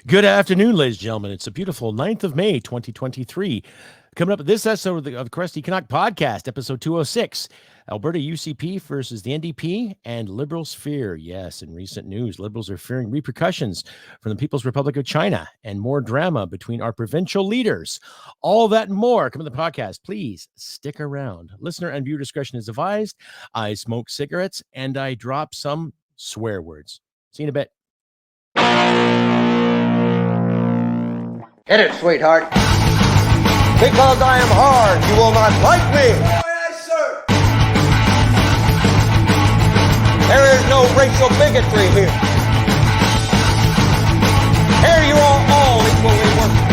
Good afternoon, ladies and gentlemen. It's a beautiful 9th of May, 2023. Coming up at this episode of the Crusty Canuck podcast, episode 206, Alberta UCP versus the NDP and Liberals fear. Yes, in recent news, Liberals are fearing repercussions from the People's Republic of China and more drama between our provincial leaders. All that and more come in the podcast. Please stick around. Listener and viewer discretion is advised. I smoke cigarettes and I drop some swear words. See you in a bit. Hit it, sweetheart. Because I am hard, you will not like me. Yes, sir. There is no racial bigotry here. Here you are all equally worthless.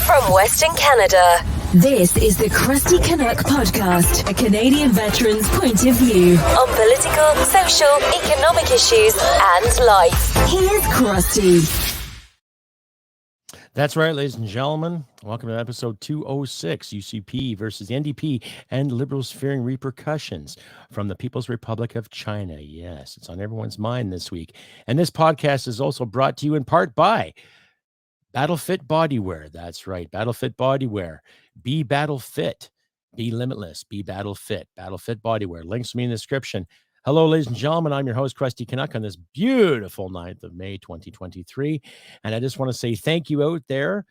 From Western Canada, this is the Crusty Canuck podcast, a Canadian veteran's point of view on political, social, economic issues and life. Here's Crusty. That's right, ladies and gentlemen. Welcome to episode 206, UCP versus the NDP and Liberals fearing repercussions from the People's Republic of China. Yes, it's on everyone's mind this week. And this podcast is also brought to you in part by BattleFit Bodywear. That's right, BattleFit Bodywear. Be battle fit, be limitless, be battle fit. BattleFit Bodywear. Links to me in the description. Hello, ladies and gentlemen. I'm your host, Crusty Canuck, on this beautiful 9th of May, 2023. And I just want to say thank you out there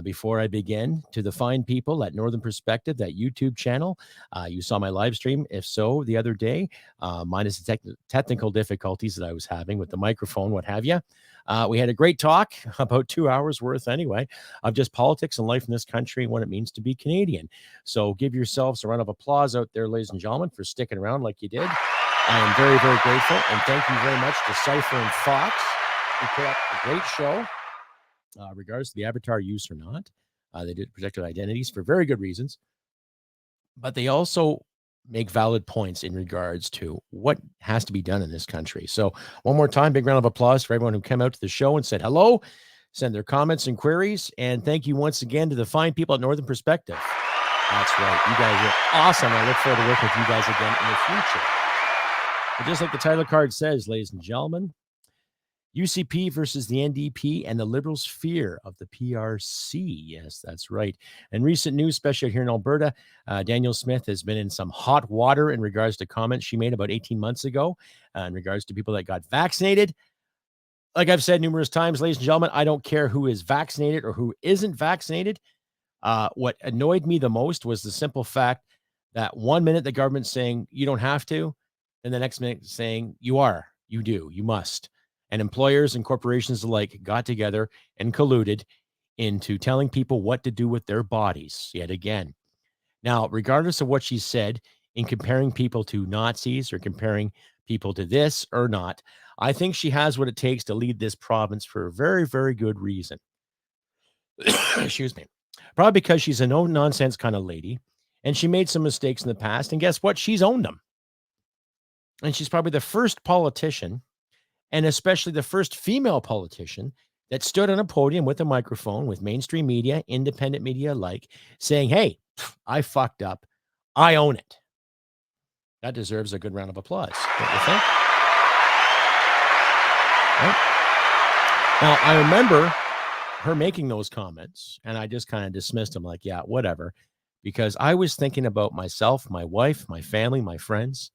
before I begin to the fine people at Northern Perspective, that YouTube channel. You saw my live stream, if so, the other day, minus the technical difficulties that I was having with the microphone, what have you. We had a great talk, about 2 hours worth anyway, of just politics and life in this country and what it means to be Canadian. So give yourselves a round of applause out there, ladies and gentlemen, for sticking around like you did. I am very, very grateful, and thank you very much to Cypher and Fox, who put up a great show, regardless of the avatar use or not. They did protected identities for very good reasons, but they also make valid points in regards to what has to be done in this country. So one more time, big round of applause for everyone who came out to the show and said hello, send their comments and queries, and thank you once again to the fine people at Northern Perspective. That's right. You guys are awesome. I look forward to working with you guys again in the future. But just like the title card says, ladies and gentlemen, UCP versus the NDP and the Liberals' fear of the PRC. Yes, that's right. And recent news, especially here in Alberta, Danielle Smith has been in some hot water in regards to comments she made about 18 months ago in regards to people that got vaccinated. Like I've said numerous times, ladies and gentlemen, I don't care who is vaccinated or who isn't vaccinated. What annoyed me the most was the simple fact that 1 minute the government's saying you don't have to, and the next minute saying you are, you do, you must. And employers and corporations alike got together and colluded into telling people what to do with their bodies yet again. Now, regardless of what she said in comparing people to Nazis or comparing people to this or not, I think she has what it takes to lead this province for a very, very good reason. Excuse me. Probably because she's a no-nonsense kind of lady, and she made some mistakes in the past, and guess what? She's owned them. And she's probably the first politician, and especially the first female politician, that stood on a podium with a microphone with mainstream media, independent media alike, saying, hey, I fucked up. I own it. That deserves a good round of applause, don't you think? Right? Now, I remember her making those comments, and I just kind of dismissed them like, yeah, whatever, because I was thinking about myself, my wife, my family, my friends,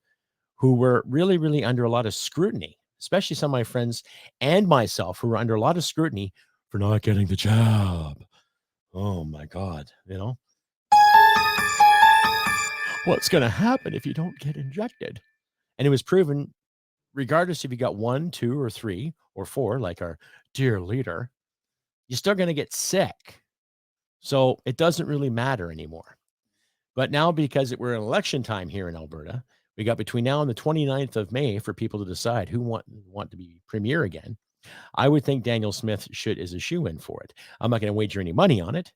who were really, really under a lot of scrutiny, especially some of my friends and myself who were under a lot of scrutiny for not getting the job. Oh my God, you know? What's going to happen if you don't get injected? And it was proven, regardless if you got 1, 2, or 3, or 4, like our dear leader, you're still going to get sick. So it doesn't really matter anymore. But now, because we're in election time here in Alberta, we got between now and the 29th of May for people to decide who want to be premier again. I would think Danielle Smith is a shoe-in for it. I'm not going to wager any money on it,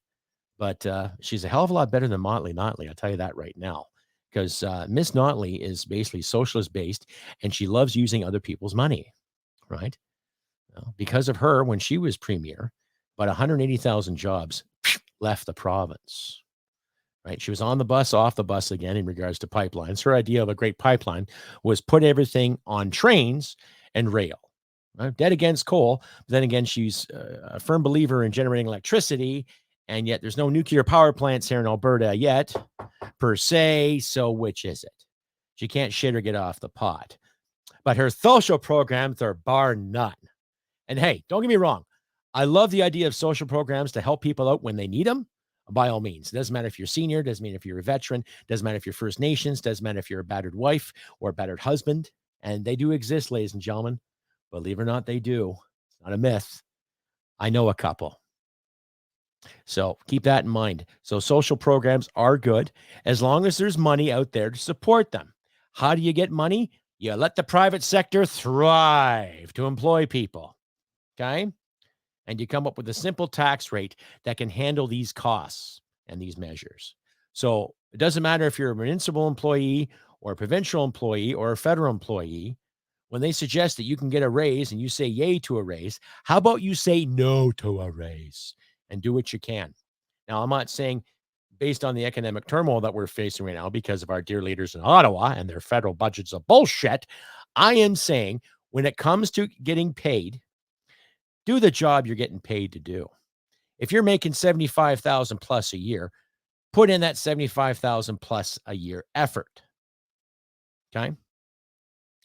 but she's a hell of a lot better than Notley. I'll tell you that right now, because Miss Notley is basically socialist-based, and she loves using other people's money, right? Because of her, when she was premier, about 180,000 jobs left the province. Right. She was on the bus, off the bus again in regards to pipelines. Her idea of a great pipeline was put everything on trains and rail. Dead against coal. But then again, she's a firm believer in generating electricity, and yet there's no nuclear power plants here in Alberta yet, per se. So which is it? She can't shit or get off the pot. But her social programs are bar none. And hey, don't get me wrong. I love the idea of social programs to help people out when they need them. By all means, it doesn't matter if you're senior, doesn't matter if you're a veteran, doesn't matter if you're First Nations, doesn't matter if you're a battered wife or a battered husband. And they do exist, ladies and gentlemen. Believe it or not, they do. It's not a myth. I know a couple. So keep that in mind. So social programs are good as long as there's money out there to support them. How do you get money? You let the private sector thrive to employ people. Okay? And you come up with a simple tax rate that can handle these costs and these measures. So it doesn't matter if you're a municipal employee or a provincial employee or a federal employee. When they suggest that you can get a raise and you say yay to a raise, how about you say no to a raise and do what you can? Now, I'm not saying based on the economic turmoil that we're facing right now because of our dear leaders in Ottawa and their federal budgets of bullshit. I am saying when it comes to getting paid, do the job you're getting paid to do. If you're making $75,000 plus a year, put in that $75,000 plus a year effort. Okay?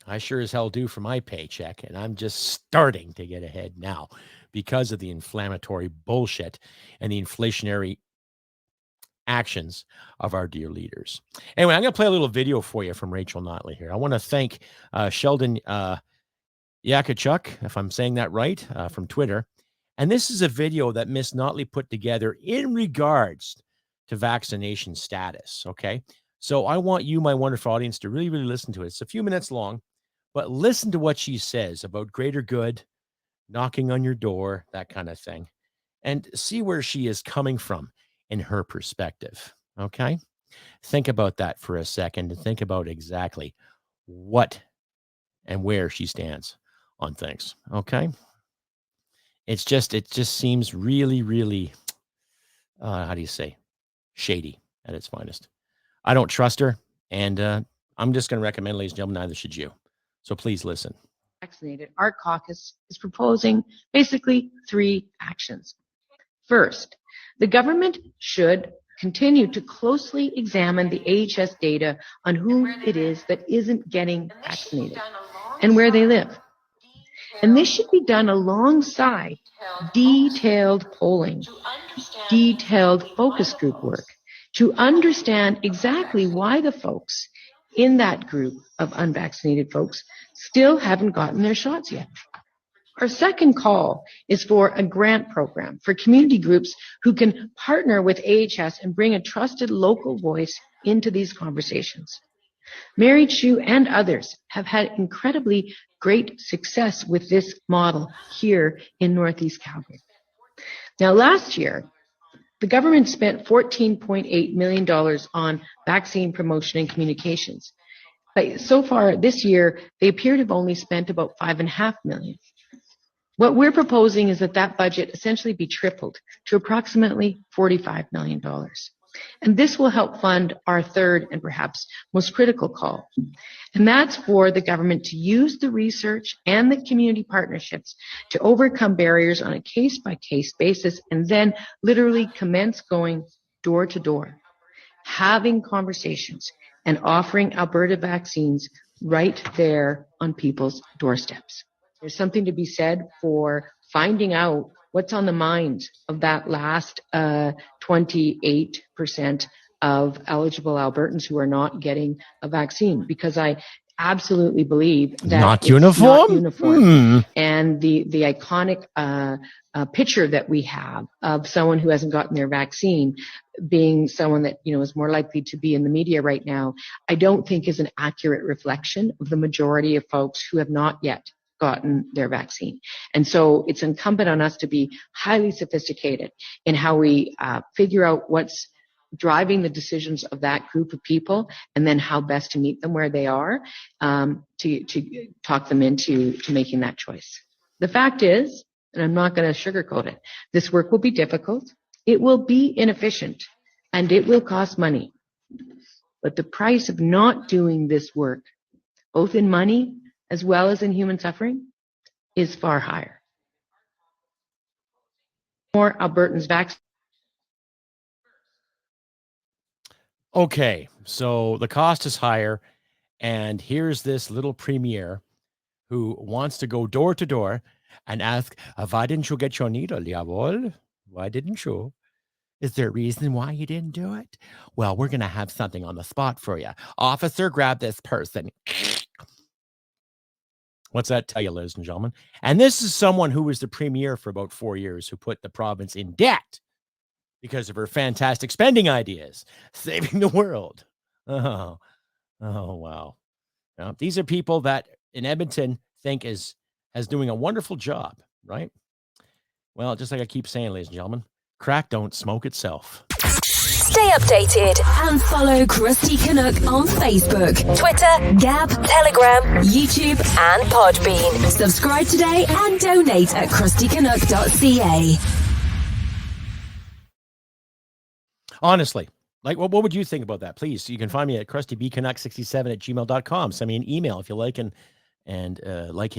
I sure as hell do for my paycheck, and I'm just starting to get ahead now because of the inflammatory bullshit and the inflationary actions of our dear leaders. Anyway, I'm going to play a little video for you from Rachel Notley here. I want to thank Sheldon Yakachuk, if I'm saying that right, from Twitter. And this is a video that Miss Notley put together in regards to vaccination status, okay? So I want you, my wonderful audience, to really, really listen to it. It's a few minutes long, but listen to what she says about greater good, knocking on your door, that kind of thing, and see where she is coming from in her perspective, okay? Think about that for a second and think about exactly what and where she stands on things, okay? It just seems really, really, how do you say, shady at its finest. I don't trust her, and I'm just going to recommend, ladies and gentlemen, neither should you. So please listen. Vaccinated, our caucus is proposing basically 3 actions. First, the government should continue to closely examine the AHS data on who it is that isn't getting vaccinated and where they live. And this should be done alongside detailed polling, detailed focus group work to understand exactly why the folks in that group of unvaccinated folks still haven't gotten their shots yet. Our second call is for a grant program for community groups who can partner with AHS and bring a trusted local voice into these conversations. Mary Chu and others have had incredibly great success with this model here in Northeast Calgary. Now, last year, the government spent $14.8 million on vaccine promotion and communications. But so far this year, they appear to have only spent about $5.5 million. What we're proposing is that that budget essentially be tripled to approximately $45 million. And this will help fund our third and perhaps most critical call. And that's for the government to use the research and the community partnerships to overcome barriers on a case-by-case basis and then literally commence going door to door, having conversations and offering Alberta vaccines right there on people's doorsteps. There's something to be said for finding out what's on the minds of that last 28% of eligible Albertans who are not getting a vaccine, because I absolutely believe that Not it's uniform? not uniform. And the iconic picture that we have of someone who hasn't gotten their vaccine being someone that, you know, is more likely to be in the media right now, I don't think is an accurate reflection of the majority of folks who have not yet gotten their vaccine. And so it's incumbent on us to be highly sophisticated in how we figure out what's driving the decisions of that group of people, and then how best to meet them where they are, to talk them into making that choice. The fact is, and I'm not going to sugarcoat it, this work will be difficult, it will be inefficient, and it will cost money. But the price of not doing this work, both in money as well as in human suffering, is far higher. More Albertans vaccinated. Okay, so the cost is higher, and here's this little premier who wants to go door to door and ask, why didn't you get your needle, jawohl? Why didn't you? Is there a reason why you didn't do it? Well, we're going to have something on the spot for you. Officer, grab this person. What's that tell you, ladies and gentlemen? And this is someone who was the premier for about 4 years, who put the province in debt because of her fantastic spending ideas, saving the world. Oh, wow. Now, these are people that in Edmonton think is doing a wonderful job, right? Well, just like I keep saying, ladies and gentlemen, crack don't smoke itself. Stay updated and follow Crusty Canuck on Facebook, Twitter, Gab, Telegram, YouTube, and Podbean. Subscribe today and donate at crustycanuck.ca. Honestly, like, what would you think about that? Please, you can find me at crustybcanuck67@gmail.com. Send me an email if you like and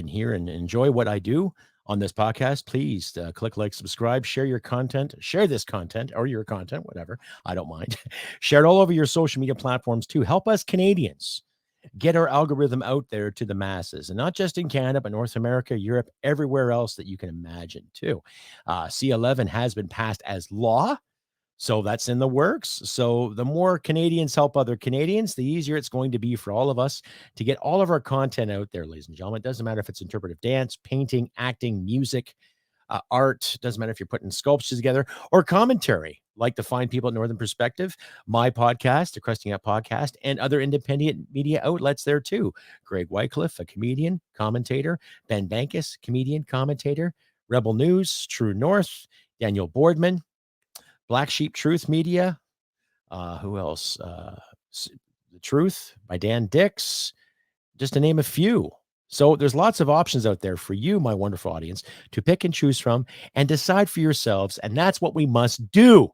hear and enjoy what I do on this podcast. Please click like, subscribe, share your content, share this content or your content, whatever. I don't mind. Share it all over your social media platforms too. Help us Canadians get our algorithm out there to the masses, and not just in Canada, but North America, Europe, everywhere else that you can imagine too. C11 has been passed as law. So that's in the works. So the more Canadians help other Canadians, the easier it's going to be for all of us to get all of our content out there, ladies and gentlemen. It doesn't matter if it's interpretive dance, painting, acting, music, art. Doesn't matter if you're putting sculptures together or commentary, like the fine people at Northern Perspective, my podcast, the Crusty Up podcast, and other independent media outlets there too. Greg Wycliffe, a comedian, commentator. Ben Bankus, comedian, commentator. Rebel News, True North. Daniel Boardman, Black Sheep Truth Media. Who else? The Truth by Dan Dix, just to name a few. So there's lots of options out there for you, my wonderful audience, to pick and choose from and decide for yourselves. And that's what we must do.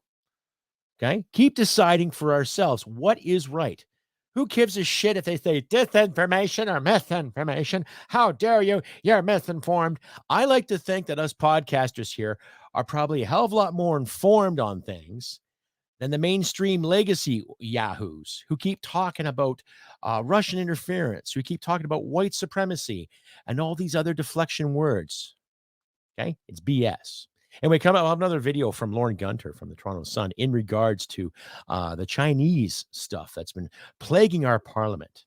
Okay? Keep deciding for ourselves what is right. Who gives a shit if they say disinformation or misinformation? How dare you? You're misinformed. I like to think that us podcasters here are probably a hell of a lot more informed on things than the mainstream legacy yahoos who keep talking about Russian interference, who keep talking about white supremacy and all these other deflection words. Okay? It's BS. And we come out with another video from Lauren Gunter from the Toronto Sun in regards to the Chinese stuff that's been plaguing our parliament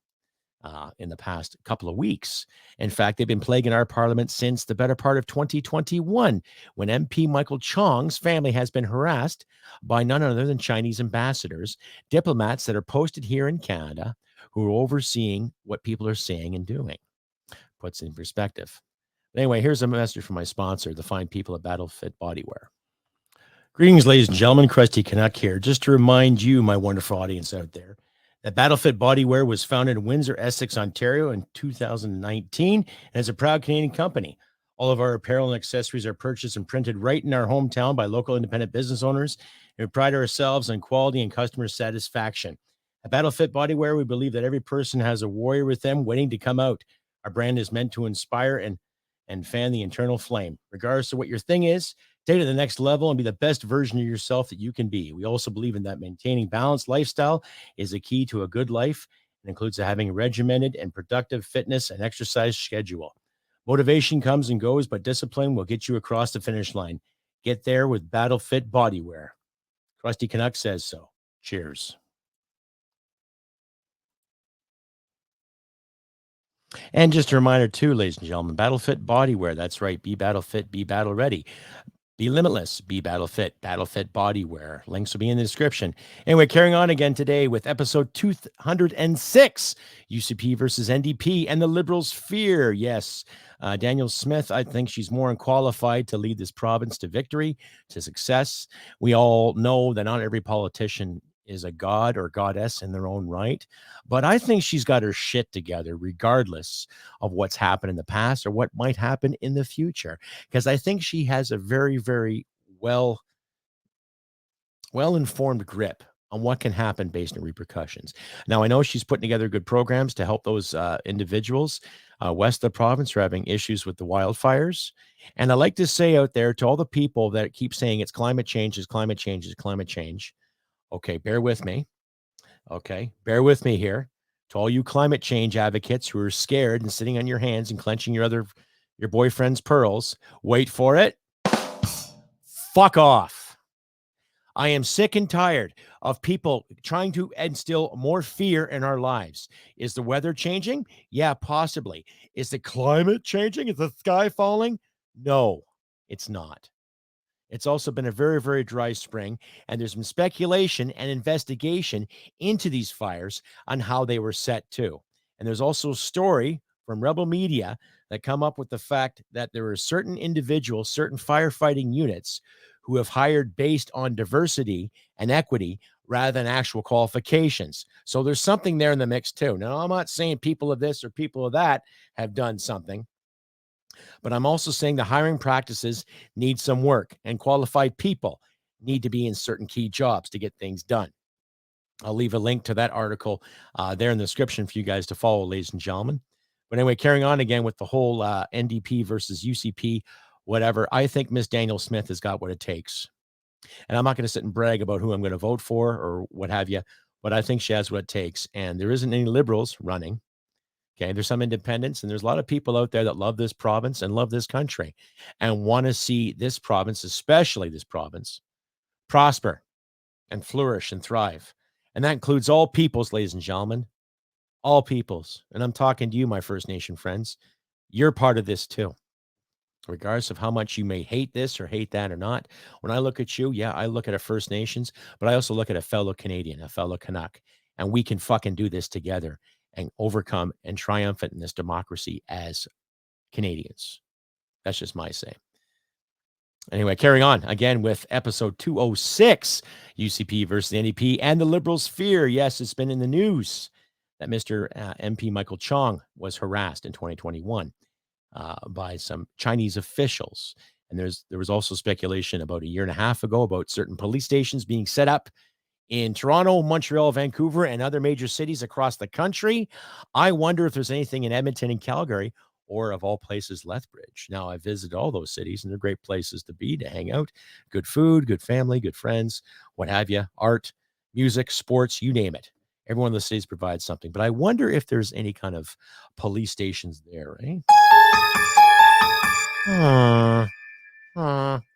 in the past couple of weeks. In fact, they've been plaguing our parliament since the better part of 2021, when MP Michael Chong's family has been harassed by none other than Chinese ambassadors, diplomats that are posted here in Canada, who are overseeing what people are saying and doing. Puts it in perspective. But anyway, here's a message from my sponsor, the fine people at BattleFit Bodywear. Greetings, ladies and gentlemen. Crusty Canuck here. Just to remind you, my wonderful audience out there, that BattleFit Bodywear was founded in Windsor, Essex, Ontario in 2019 and is a proud Canadian company. All of our apparel and accessories are purchased and printed right in our hometown by local independent business owners, and we pride ourselves on quality and customer satisfaction. At BattleFit Bodywear, we believe that every person has a warrior with them waiting to come out. Our brand is meant to inspire and fan the internal flame. Regardless of what your thing is, take it to the next level and be the best version of yourself that you can be. We also believe in that maintaining balanced lifestyle is a key to a good life. It includes having a regimented and productive fitness and exercise schedule. Motivation comes and goes, but discipline will get you across the finish line. Get there with BattleFit Bodywear. Crusty Canuck says so. Cheers. And just a reminder too, ladies and gentlemen, BattleFit Bodywear. That's right. Be battle fit, be battle ready. Be limitless, be battle fit, BattleFit Bodywear. Links will be in the description. Anyway, carrying on again today with episode 206, UCP versus NDP and the Liberals' fear. Yes, Danielle Smith, I think she's more unqualified to lead this province to victory, to success. We all know that not every politician is a god or goddess in their own right, but I think she's got her shit together regardless of what's happened in the past or what might happen in the future, because I think she has a very, very well-informed grip on what can happen based on repercussions. Now, I know she's putting together good programs to help those individuals west of the province who are having issues with the wildfires. And I like to say out there to all the people that keep saying it's climate change, it's climate change, it's climate change. Okay, bear with me. Okay, bear with me here. To all you climate change advocates who are scared and sitting on your hands and clenching your boyfriend's pearls, wait for it. Fuck off. I am sick and tired of people trying to instill more fear in our lives. Is the weather changing? Yeah, possibly. Is the climate changing? Is the sky falling? No, it's not. It's also been a very, very dry spring, and there's been speculation and investigation into these fires on how they were set too. And there's also a story from Rebel Media that come up with the fact that there are certain individuals, certain firefighting units who have hired based on diversity and equity rather than actual qualifications. So there's something there in the mix too. Now, I'm not saying people of this or people of that have done something, but I'm also saying the hiring practices need some work, and qualified people need to be in certain key jobs to get things done. I'll leave a link to that article there in the description for you guys to follow, ladies and gentlemen. But anyway, carrying on again with the whole NDP versus UCP, whatever, I think Miss Daniel Smith has got what it takes. And I'm not going to sit and brag about who I'm going to vote for or what have you, but I think she has what it takes. And there isn't any liberals running. Okay, there's some independents, and there's a lot of people out there that love this province and love this country and want to see this province, especially this province, prosper and flourish and thrive. And that includes all peoples, ladies and gentlemen, all peoples. And I'm talking to you, my First Nation friends. You're part of this too, regardless of how much you may hate this or hate that or not. When I look at you, yeah, I look at a First Nations, but I also look at a fellow Canadian, a fellow Canuck, and we can fucking do this together and overcome and triumphant in this democracy as Canadians. That's just my say. Anyway, carrying on again with episode 206, UCP versus the NDP and the Liberals' fear. Yes, it's been in the news that Mr. MP Michael Chong was harassed in 2021 by some Chinese officials. And there was also speculation about a year and a half ago about certain police stations being set up in Toronto, Montreal, Vancouver, and other major cities across the country. I wonder if there's anything in Edmonton and Calgary, or of all places, Lethbridge. Now, I visited all those cities, and they're great places to be, to hang out. Good food, good family, good friends, what have you, art, music, sports, you name it. Every one of the cities provides something. But I wonder if there's any kind of police stations there,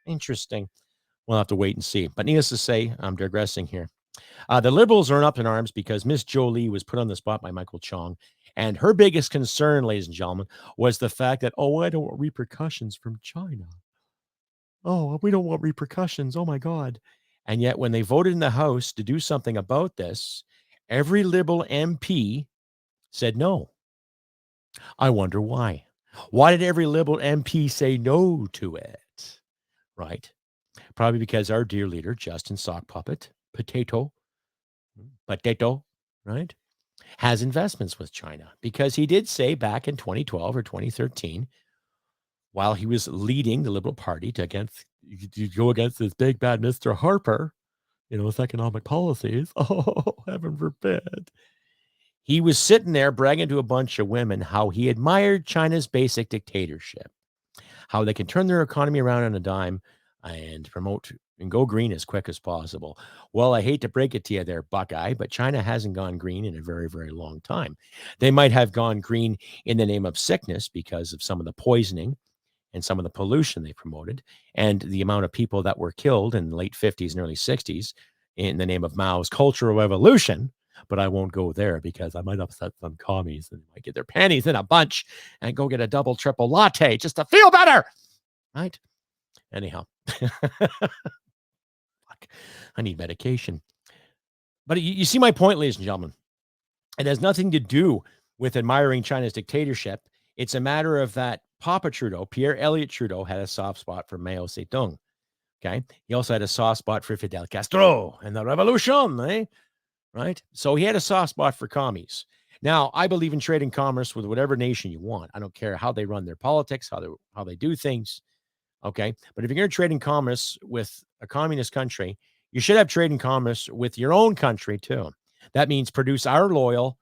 interesting. We'll have to wait and see. But needless to say, I'm digressing here. The Liberals are up in arms because Miss Jolie was put on the spot by Michael Chong. And her biggest concern, ladies and gentlemen, was the fact that, I don't want repercussions from China. Oh, we don't want repercussions. Oh, my God. And yet when they voted in the House to do something about this, every Liberal MP said no. I wonder why. Why did every Liberal MP say no to it? Right? Probably because our dear leader, Justin Sock Puppet, Potato, right, has investments with China, because he did say back in 2012 or 2013, while he was leading the Liberal Party to go against this big bad Mr. Harper, with economic policies. Oh, heaven forbid. He was sitting there bragging to a bunch of women how he admired China's basic dictatorship, how they can turn their economy around on a dime and promote and go green as quick as possible. Well, I hate to break it to you there, Buckeye, but China hasn't gone green in a very, very long time. They might have gone green in the name of sickness because of some of the poisoning and some of the pollution they promoted and the amount of people that were killed in the late 50s and early 60s in the name of Mao's Cultural Revolution. But I won't go there because I might upset some commies and they might get their panties in a bunch and go get a double, triple latte just to feel better. Right? Anyhow. I need medication. But you see my point, ladies and gentlemen. It has nothing to do with admiring China's dictatorship. It's a matter of that Papa Trudeau, Pierre Elliott Trudeau, had a soft spot for Mao Zedong. Okay. He also had a soft spot for Fidel Castro and the revolution, right? So he had a soft spot for commies. Now, I believe in trade and commerce with whatever nation you want. I don't care how they run their politics, how they do things. Okay. But if you're going to trade in commerce with a communist country, You should have trade and commerce with your own country too. That means produce our oil,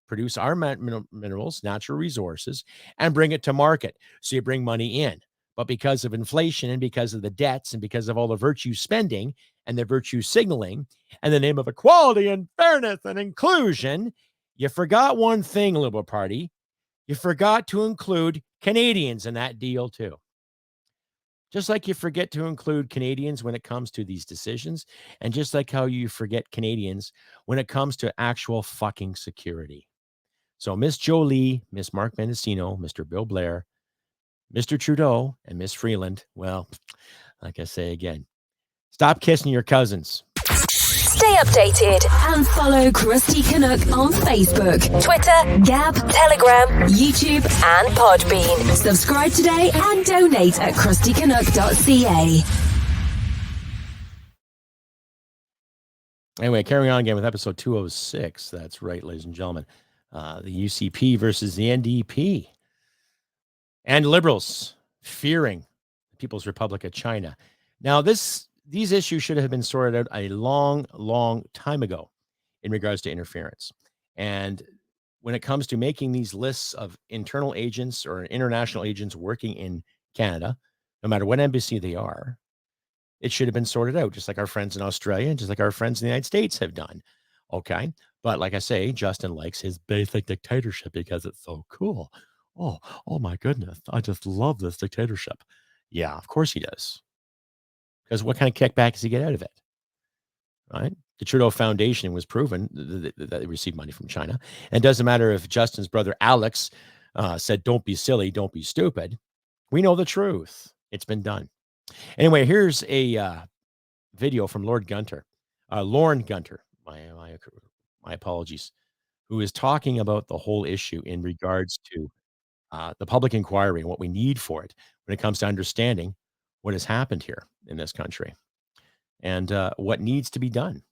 produce our minerals, natural resources, and bring it to market. So you bring money in. But because of inflation and because of the debts and because of all the virtue spending and the virtue signaling and the name of equality and fairness and inclusion, you forgot one thing, Liberal Party. You forgot to include Canadians in that deal too. Just like you forget to include Canadians when it comes to these decisions, and just like how you forget Canadians when it comes to actual fucking security. So Miss Jolie, Miss Mark Mendocino, Mr. Bill Blair, Mr. Trudeau, and Miss Freeland, well, like I say again, stop kissing your cousins. Stay updated and follow Crusty Canuck on Facebook, Twitter, Gab, Telegram, YouTube, and Podbean. Subscribe today and donate at crustycanuck.ca. Anyway, carrying on again with episode 206. That's right, ladies and gentlemen. The UCP versus the NDP. And Liberals fearing the People's Republic of China. Now, these issues should have been sorted out a long, long time ago in regards to interference. And when it comes to making these lists of internal agents or international agents working in Canada, no matter what embassy they are, it should have been sorted out, just like our friends in Australia and just like our friends in the United States have done. Okay. But like I say, Justin likes his basic dictatorship because it's so cool. Oh my goodness. I just love this dictatorship. Yeah, of course he does. Because what kind of kickback does he get out of it? Right? The Trudeau Foundation was proven that they received money from China. And it doesn't matter if Justin's brother Alex said, don't be silly, don't be stupid. We know the truth. It's been done. Anyway, here's a video from Lorne Gunter, my apologies, who is talking about the whole issue in regards to the public inquiry and what we need for it when it comes to understanding what has happened here in this country and what needs to be done.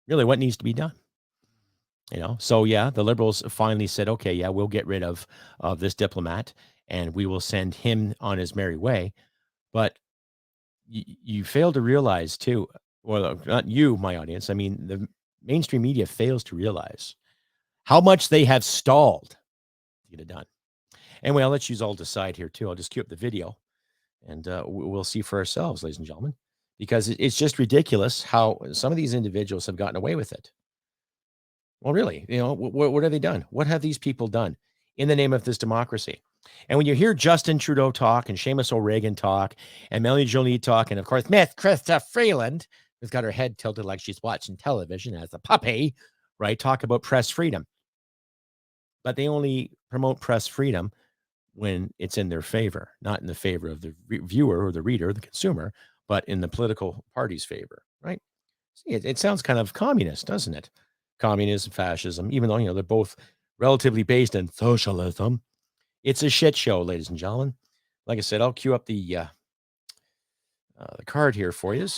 Really, what needs to be done? So yeah, the Liberals finally said, okay, yeah, we'll get rid of this diplomat and we will send him on his merry way. But you fail to realize too, well, not you, my audience. I mean, the mainstream media fails to realize how much they have stalled to get it done. Anyway, I'll let you all decide here too. I'll just cue up the video and we'll see for ourselves, ladies and gentlemen, because it's just ridiculous how some of these individuals have gotten away with it. Well, really, what have they done? What have these people done in the name of this democracy? And when you hear Justin Trudeau talk and Seamus O'Regan talk and Melanie Jolie talk, and of course, Miss Krista Freeland, who's got her head tilted like she's watching television as a puppy, right? Talk about press freedom. But they only promote press freedom when it's in their favor, not in the favor of the viewer or the reader or the consumer, but in the political party's favor, right? See, it sounds kind of communist, doesn't it? Communism, fascism, even though, they're both relatively based in socialism. It's a shit show, ladies and gentlemen. Like I said, I'll cue up the card here for you.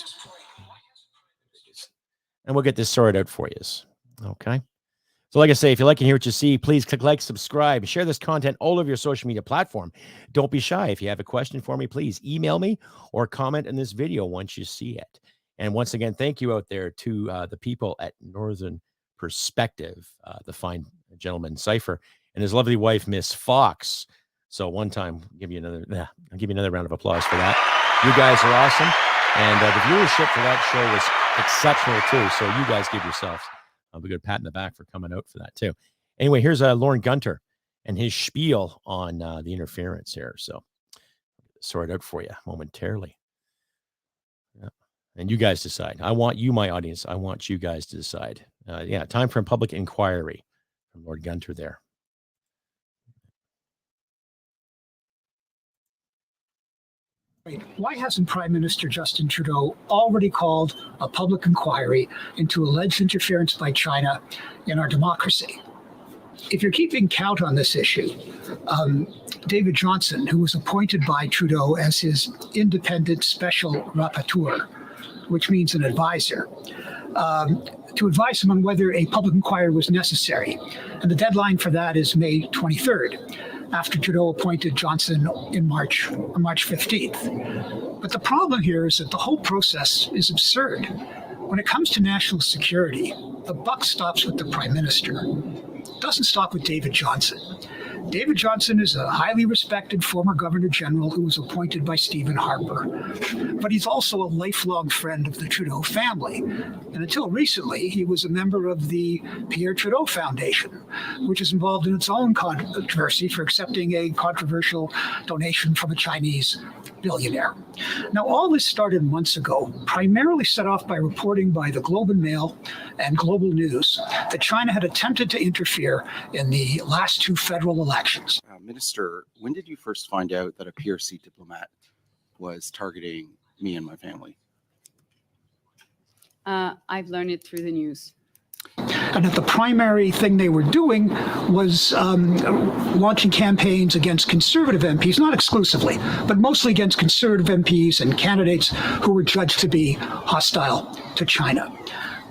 And we'll get this sorted out for you. Okay. So like I say, if you like and hear what you see, please click like, subscribe, share this content all over your social media platform. Don't be shy. If you have a question for me, please email me or comment in this video once you see it. And once again, thank you out there to the people at Northern Perspective, the fine gentleman Cypher and his lovely wife, Miss Fox. So one time, I'll give you another round of applause for that. You guys are awesome. And the viewership for that show was exceptional too. So you guys give yourselves a good pat in the back for coming out for that too. Anyway, here's Lorne Gunter and his spiel on the interference here. So sort it out for you momentarily. Yeah. And you guys decide. I want you, my audience. I want you guys to decide. Time for a public inquiry from Lord Gunter there. Why hasn't Prime Minister Justin Trudeau already called a public inquiry into alleged interference by China in our democracy? If you're keeping count on this issue, David Johnson, who was appointed by Trudeau as his independent special rapporteur, which means an advisor, to advise him on whether a public inquiry was necessary. And the deadline for that is May 23rd. after Trudeau appointed Johnson on March 15th. But the problem here is that the whole process is absurd. When it comes to national security, the buck stops with the Prime Minister. It doesn't stop with David Johnson. David Johnson is a highly respected former Governor General who was appointed by Stephen Harper. But he's also a lifelong friend of the Trudeau family. And until recently, he was a member of the Pierre Trudeau Foundation, which is involved in its own controversy for accepting a controversial donation from a Chinese billionaire. Now, all this started months ago, primarily set off by reporting by the Globe and Mail and Global News that China had attempted to interfere in the last two federal elections. Minister, when did you first find out that a PRC diplomat was targeting me and my family? I've learned it through the news. And that the primary thing they were doing was launching campaigns against Conservative MPs, not exclusively, but mostly against Conservative MPs and candidates who were judged to be hostile to China.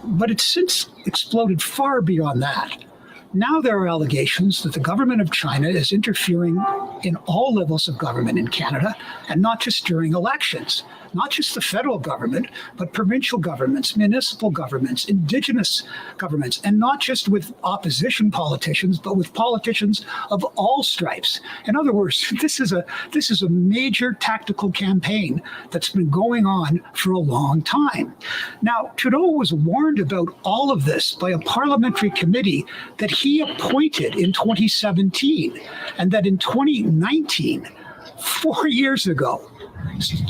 But it's since exploded far beyond that. Now there are allegations that the government of China is interfering in all levels of government in Canada, and not just during elections. Not just the federal government, but provincial governments, municipal governments, Indigenous governments, and not just with opposition politicians, but with politicians of all stripes. In other words, this is a major tactical campaign that's been going on for a long time. Now, Trudeau was warned about all of this by a parliamentary committee that he appointed in 2017, and that in 2019, 4 years ago,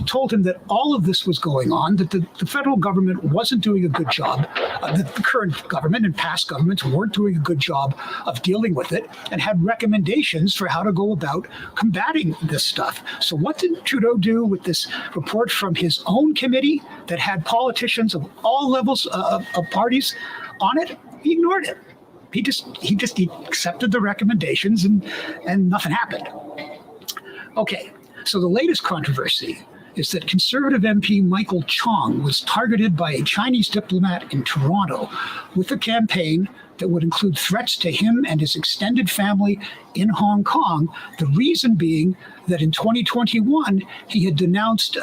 told him that all of this was going on, that the federal government wasn't doing a good job, that the current government and past governments weren't doing a good job of dealing with it, and had recommendations for how to go about combating this stuff. So what did Trudeau do with this report from his own committee that had politicians of all levels of parties on it? He ignored it. He accepted the recommendations and nothing happened. Okay. So the latest controversy is that Conservative MP Michael Chong was targeted by a Chinese diplomat in Toronto with a campaign that would include threats to him and his extended family in Hong Kong, the reason being that in 2021, he had denounced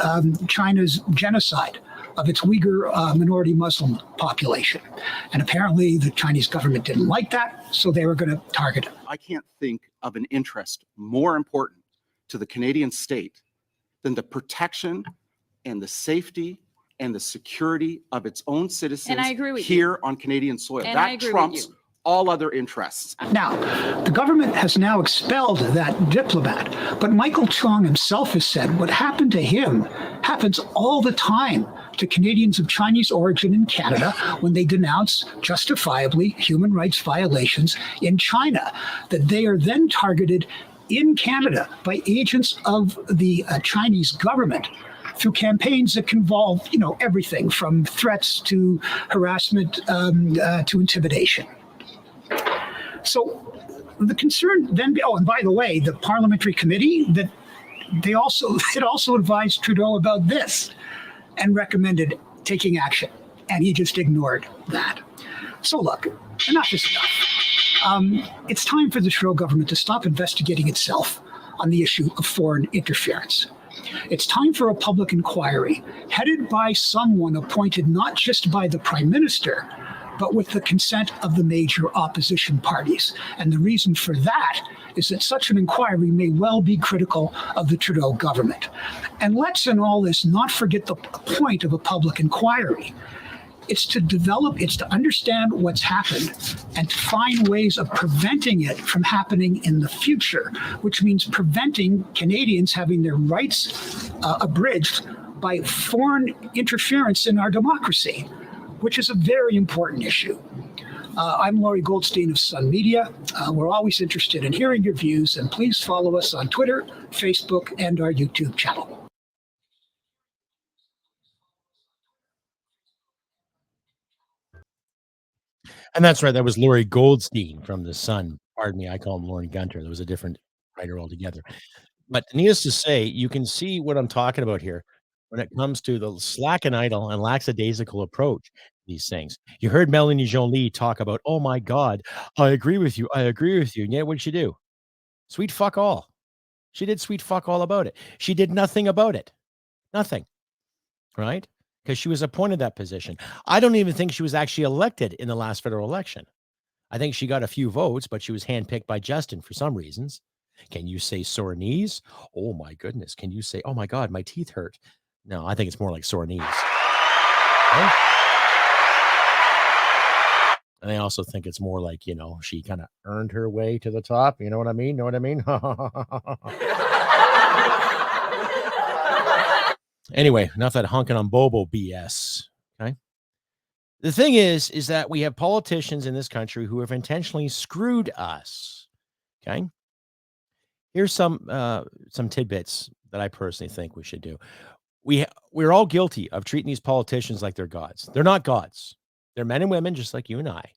China's genocide of its Uyghur minority Muslim population. And apparently the Chinese government didn't like that, so they were going to target him. I can't think of an interest more important to the Canadian state than the protection and the safety and the security of its own citizens And I agree with here on Canadian soil. And I that agree with trumps you. all other interests. Now, the government has now expelled that diplomat, but Michael Chong himself has said what happened to him happens all the time to Canadians of Chinese origin in Canada when they denounce justifiably human rights violations in China, that they are then targeted in Canada by agents of the Chinese government through campaigns that can involve, everything from threats to harassment to intimidation. So the concern then, and by the way, the parliamentary committee that it also advised Trudeau about this and recommended taking action, and he just ignored that. So look, enough is enough. It's time for the Trudeau government to stop investigating itself on the issue of foreign interference. It's time for a public inquiry headed by someone appointed not just by the Prime Minister, but with the consent of the major opposition parties. And the reason for that is that such an inquiry may well be critical of the Trudeau government. And let's in all this not forget the point of a public inquiry. It's to understand what's happened and to find ways of preventing it from happening in the future, which means preventing Canadians having their rights abridged by foreign interference in our democracy, which is a very important issue. I'm Laurie Goldstein of Sun Media. We're always interested in hearing your views, and please follow us on Twitter, Facebook, and our YouTube channel. And that's right. That was Laurie Goldstein from The Sun. Pardon me. I call him Lauren Gunter. There was a different writer altogether. But needless to say, you can see what I'm talking about here when it comes to the slack and idle and lackadaisical approach to these things. You heard Melanie Joly talk about, oh my God, I agree with you. I agree with you. And yet what'd she do? Sweet fuck all. She did sweet fuck all about it. She did nothing about it. Nothing. Right? Because she was appointed that position. I don't even think she was actually elected in the last federal election. I think she got a few votes, but she was handpicked by Justin for some reasons. Can you say sore knees? Oh my goodness. Can you say, oh my God, my teeth hurt? No, I think it's more like sore knees. Right? And I also think it's more like, she kind of earned her way to the top. You know what I mean? Know what I mean? Anyway, enough that honking on Bobo BS. Okay. The thing is that we have politicians in this country who have intentionally screwed us. Okay. Here's some tidbits that I personally think we should do. We're all guilty of treating these politicians like they're gods. They're not gods. They're men and women just like you and I.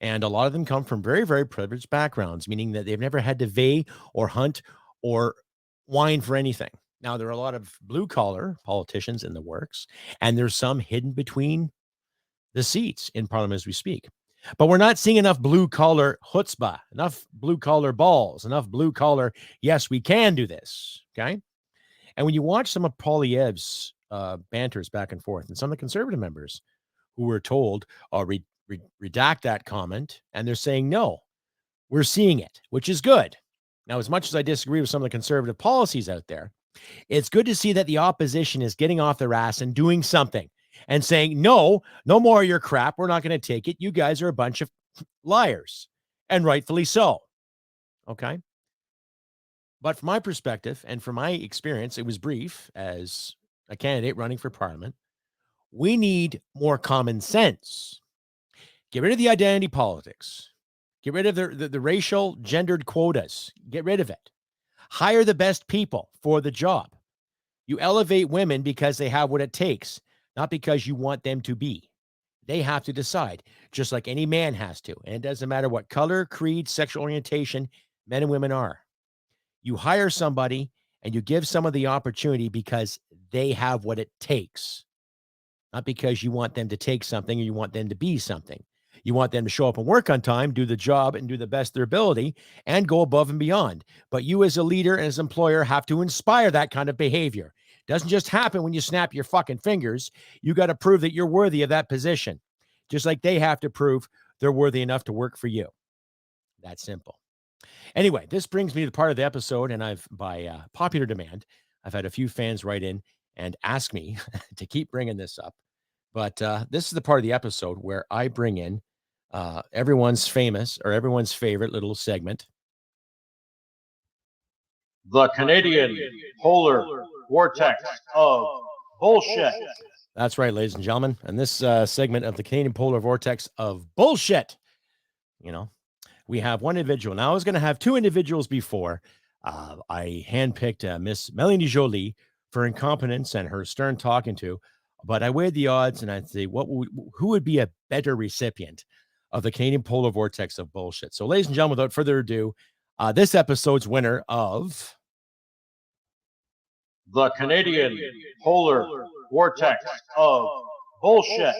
And a lot of them come from very, very privileged backgrounds, meaning that they've never had to weigh or hunt or whine for anything. Now, there are a lot of blue-collar politicians in the works, and there's some hidden between the seats in Parliament as we speak. But we're not seeing enough blue-collar chutzpah, enough blue-collar balls, enough blue-collar, yes, we can do this, okay? And when you watch some of Poilievre's banters back and forth, and some of the Conservative members who were told, redact that comment, and they're saying, no, we're seeing it, which is good. Now, as much as I disagree with some of the Conservative policies out there, it's good to see that the opposition is getting off their ass and doing something and saying, no more of your crap. We're not going to take it. You guys are a bunch of liars, and rightfully so. Okay. But from my perspective and from my experience, it was brief as a candidate running for Parliament. We need more common sense. Get rid of the identity politics. Get rid of the racial gendered quotas. Get rid of it. Hire the best people for the job. You elevate women because they have what it takes, not because you want them to be. They have to decide, just like any man has to. And it doesn't matter what color, creed, sexual orientation men and women are. You hire somebody and you give someone the opportunity because they have what it takes, not because you want them to take something or you want them to be something. You want them to show up and work on time, do the job, and do the best of their ability, and go above and beyond. But you as a leader and as an employer have to inspire that kind of behavior. It doesn't just happen when you snap your fucking fingers. You got to prove that you're worthy of that position, just like they have to prove they're worthy enough to work for you. That's simple. Anyway, this brings me to the part of the episode, and by popular demand, I've had a few fans write in and ask me to keep bringing this up. But this is the part of the episode where I bring in everyone's favorite little segment. The Canadian polar vortex of bullshit. That's right, ladies and gentlemen. And this segment of the Canadian polar vortex of bullshit, we have one individual. Now, I was going to have two individuals before. I handpicked Miss Melanie Joly for incompetence and her stern talking to. But I weighed the odds and I'd say, who would be a better recipient of the Canadian polar vortex of bullshit? So, ladies and gentlemen, without further ado, this episode's winner of the Canadian polar vortex of bullshit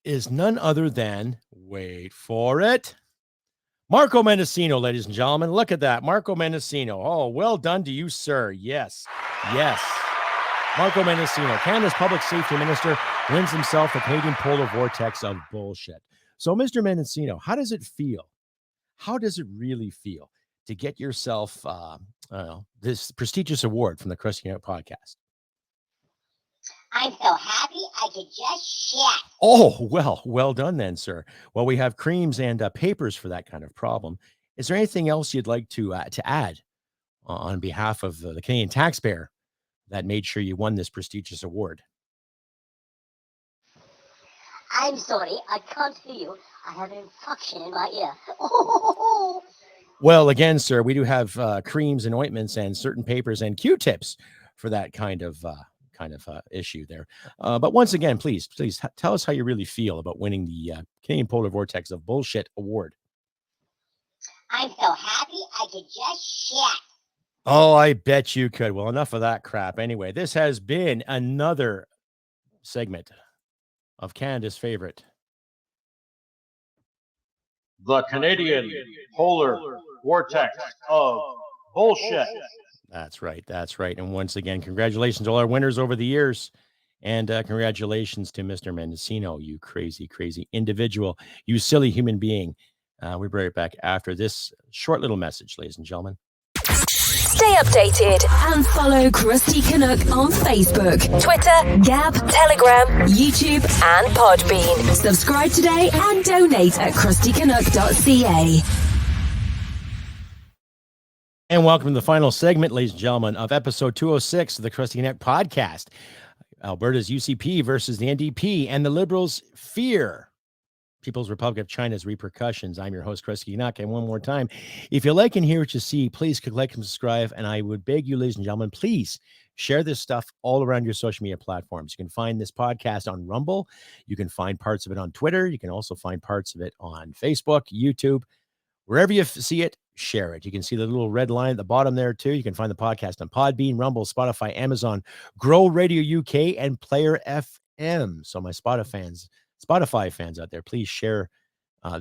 is none other than, wait for it, Marco Mendocino, ladies and gentlemen. Look at that. Marco Mendocino. Oh, well done to you, sir. Yes. Marco Mendocino, Canada's public safety minister, wins himself the Canadian polar vortex of bullshit. So, Mr. Mendocino, how does it feel? How does it really feel to get yourself this prestigious award from the Crusty podcast? I'm so happy I could just shit. Oh, well done then, sir. Well, we have creams and papers for that kind of problem. Is there anything else you'd like to add on behalf of the Canadian taxpayer that made sure you won this prestigious award? I'm sorry, I can't hear you. I have an infection in my ear. Well, again, sir, we do have creams and ointments and certain papers and Q-tips for that kind of issue there. But once again, please tell us how you really feel about winning the Canadian Polar Vortex of Bullshit Award. I'm so happy I could just shit. Oh, I bet you could. Well, enough of that crap. Anyway, this has been another segment of Canada's favorite, the Canadian polar vortex of bullshit. That's right. That's right. And once again, congratulations to all our winners over the years. And congratulations to Mr. Mendocino, you crazy, crazy individual, you silly human being. We'll be right back after this short little message, ladies and gentlemen. Stay updated and follow Crusty Canuck on Facebook, Twitter, Gab, Telegram, YouTube, and Podbean. Subscribe today and donate at crustycanuck.ca. And welcome to the final segment, ladies and gentlemen, of episode 206 of the Crusty Canuck podcast. Alberta's UCP versus the NDP, and the Liberals fear People's Republic of China's repercussions. I'm your host, Crusty Canuck, and one more time, if you like and hear what you see, please click like and subscribe, and I would beg you, ladies and gentlemen, please share this stuff all around your social media platforms. You can find this podcast on Rumble. You can find parts of it on Twitter. You can also find parts of it on Facebook, YouTube. Wherever you see it, share it. You can see the little red line at the bottom there too. You can find the podcast on Podbean, Rumble, Spotify, Amazon, Grow Radio UK, and Player FM. So my Spotify fans out there, please share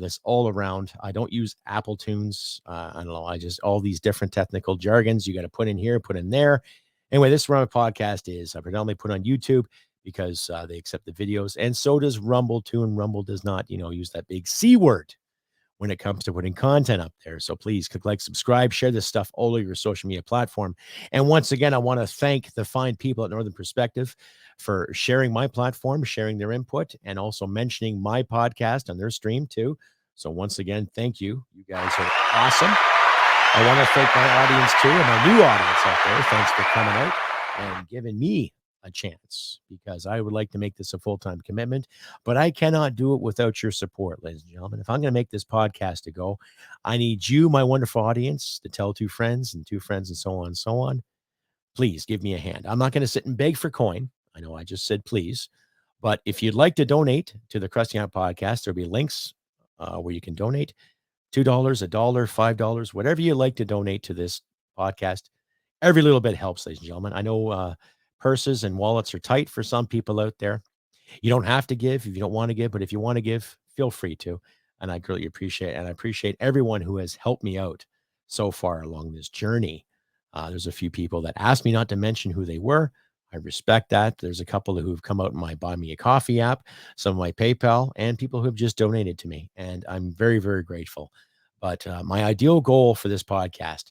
this all around. I don't use Apple Tunes. I don't know. I just, all these different technical jargons you got to put in here, put in there. Anyway, this Rumble podcast is predominantly put on YouTube because they accept the videos, and so does Rumble too. And Rumble does not, use that big C word when it comes to putting content up there. So please click like, subscribe, share this stuff all over your social media platform. And once again, I want to thank the fine people at Northern Perspective for sharing my platform, sharing their input, and also mentioning my podcast on their stream too. So once again, thank you. You guys are awesome. I want to thank my audience too, and my new audience out there. Thanks for coming out and giving me a chance, because I would like to make this a full-time commitment, but I cannot do it without your support, ladies and gentlemen. If I'm going to make this podcast to go, I need you, my wonderful audience, to tell two friends, and so on and so on. Please give me a hand. I'm not going to sit and beg for coin. I know I just said please, but if you'd like to donate to the Crusty Canuck podcast, there'll be links where you can donate $2, $1, $5, whatever you like to donate to this podcast. Every little bit helps, ladies and gentlemen. I know purses and wallets are tight for some people out there. You don't have to give if you don't want to give, but if you want to give, feel free to. And I greatly appreciate it. And I appreciate everyone who has helped me out so far along this journey. There's a few people that asked me not to mention who they were. I respect that. There's a couple who've come out in my Buy Me a Coffee app, some of my PayPal, and people who have just donated to me. And I'm very, very grateful. But my ideal goal for this podcast,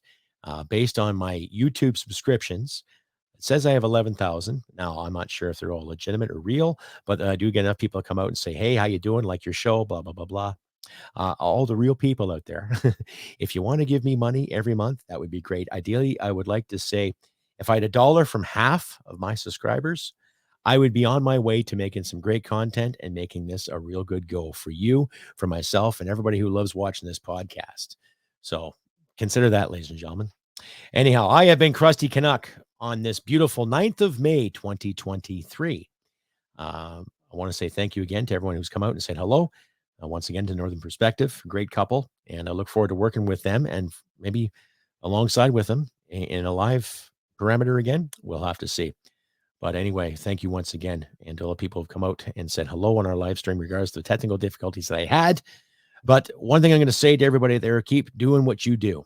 based on my YouTube subscriptions, it says I have 11,000. Now, I'm not sure if they're all legitimate or real, but I do get enough people to come out and say, hey, how you doing? Like your show, blah, blah, blah, blah. All the real people out there. If you want to give me money every month, that would be great. Ideally, I would like to say, if I had $1 from half of my subscribers, I would be on my way to making some great content and making this a real good go for you, for myself, and everybody who loves watching this podcast. So consider that, ladies and gentlemen. Anyhow, I have been Crusty Canuck on this beautiful 9th of May, 2023. I want to say thank you again to everyone who's come out and said hello. Once again to Northern Perspective, great couple. And I look forward to working with them and maybe alongside with them in a live parameter again. We'll have to see. But anyway, thank you once again. And to all the people who've come out and said hello on our live stream, regards to the technical difficulties that I had. But one thing I'm going to say to everybody there, keep doing what you do.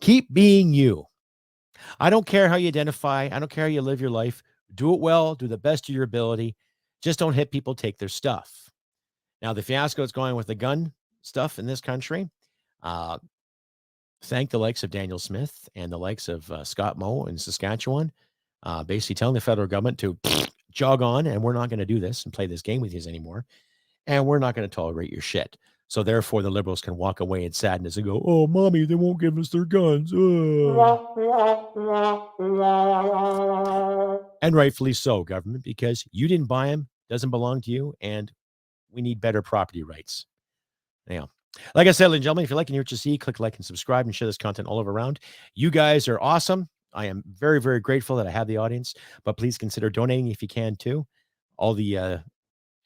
Keep being you. I don't care how you identify. I don't care how you live your life. Do it well. Do the best of your ability. Just don't hit people, take their stuff. Now, the fiasco that's going with the gun stuff in this country, thank the likes of Daniel Smith and the likes of Scott Moe in Saskatchewan, basically telling the federal government to jog on, and we're not going to do this and play this game with you anymore, and we're not going to tolerate your shit. So therefore, the Liberals can walk away in sadness and go, oh, mommy, they won't give us their guns. And rightfully so, government, because you didn't buy them, doesn't belong to you, and we need better property rights. Anyhow, like I said, ladies and gentlemen, if you like and hear what you see, click like and subscribe and share this content all over around. You guys are awesome. I am very, very grateful that I have the audience, but please consider donating if you can too. All the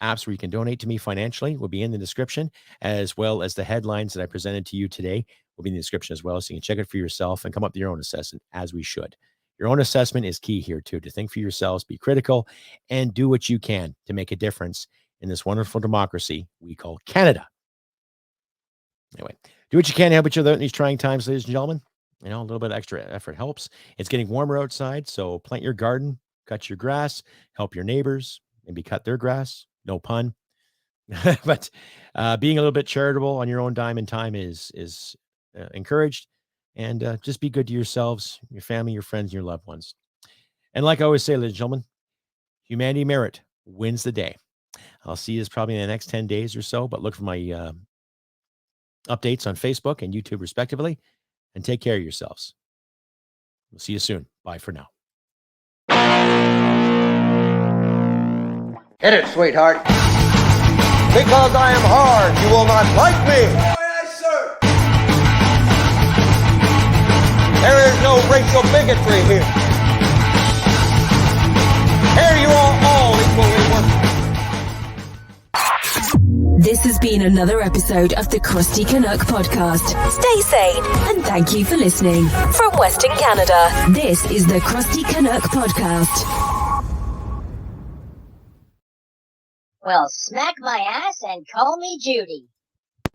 apps where you can donate to me financially will be in the description, as well as the headlines that I presented to you today will be in the description as well. So you can check it for yourself and come up with your own assessment, as we should. Your own assessment is key here too, to think for yourselves, be critical, and do what you can to make a difference in this wonderful democracy we call Canada. Anyway, do what you can to help each other out in these trying times, ladies and gentlemen. You know, a little bit of extra effort helps. It's getting warmer outside, so plant your garden, cut your grass, help your neighbors, maybe cut their grass. No pun. But being a little bit charitable on your own dime and time is encouraged. And just be good to yourselves, your family, your friends, and your loved ones. And like I always say, ladies and gentlemen, humanity merit wins the day. I'll see you probably in the next 10 days or so, but look for my updates on Facebook and YouTube respectively, and take care of yourselves. We'll see you soon. Bye for now. Hit it, sweetheart. Because I am hard, you will not like me. Yes, sir. There is no racial bigotry here. Here you are all equally worthless. This has been another episode of the Crusty Canuck podcast. Stay sane and thank you for listening. From Western Canada, this is the Crusty Canuck podcast. Well, smack my ass and call me Judy.